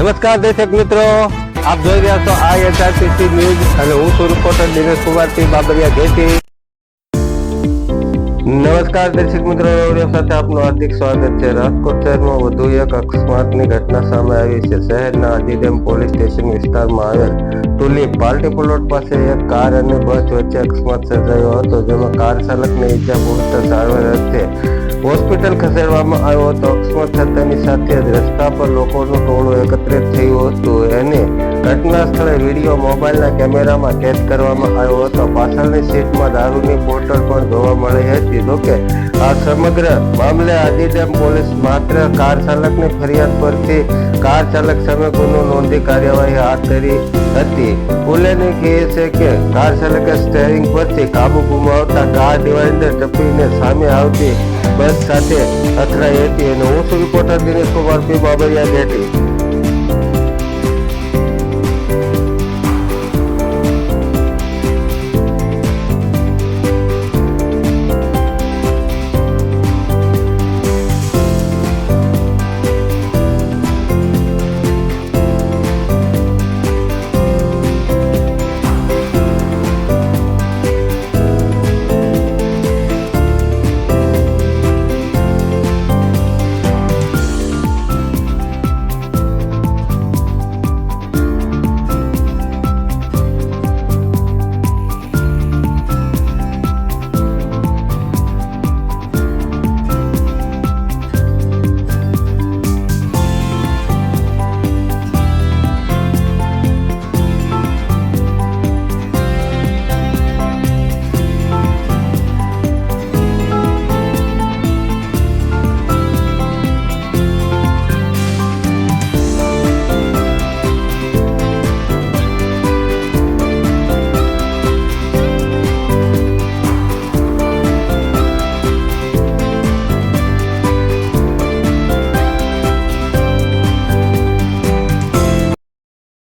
નમસ્કાર દર્શક મિત્રો, આપ જોઈ રહ્યા છો IHRTC ન્યૂઝ અને હું છું રિપોર્ટર દિનેશ કુમારસિંહ બાબરિયા જેટી. નમસ્કાર દર્શક મિત્રો, સાથે આપનું હાર્દિક સ્વાગત છે. રાજકોટ શહેરમાં વધુ એક અકસ્માતની ઘટના સામે આવી છે. શહેરના આજીડેમ પોલીસ સ્ટેશન વિસ્તારમાં આવેલ ટુલિપ પાર્ટી પ્લોટ પાસે એક કાર અને બસ વચ્ચે અકસ્માત સર્જાયો હતો, જેમાં કાર ચાલકને ઈજા પહોંચતા સારવાર અર્થે હોસ્પિટલ ખસેડવામાં આવ્યો હતો. અકસ્માત થતાની સાથે જ રસ્તા પર લોકોનું ટોળું એકત્રિત થયું હતું અને ઘટના સ્થળે વિડીયો મોબાઈલના કેમેરામાં કેદ કરવામાં આવ્યો હતો. પાછળની સીટમાં દારૂની બોટલ પણ જોવા મળી હતી. જોકે આ સમગ્ર મામલે આજીડેમ પોલીસ માત્ર કાર ચાલકની ફરિયાદ પરથી કાર ચાલક સામે ગુનો નોંધી કાર્યવાહી હાથ ધરી હતી. ઉલ્લેખનીય કહે છે કે કાર ચાલકે સ્ટીયરિંગ પરથી કાબુ ગુમાવતા કાર ડિવાઈડર ટપીને સામે આવતી બસ સાથે અથડાઈ હતી. અને હું છું રિપોર્ટર દિનેશ કુમારસિંહ બાબરિયા જેટી.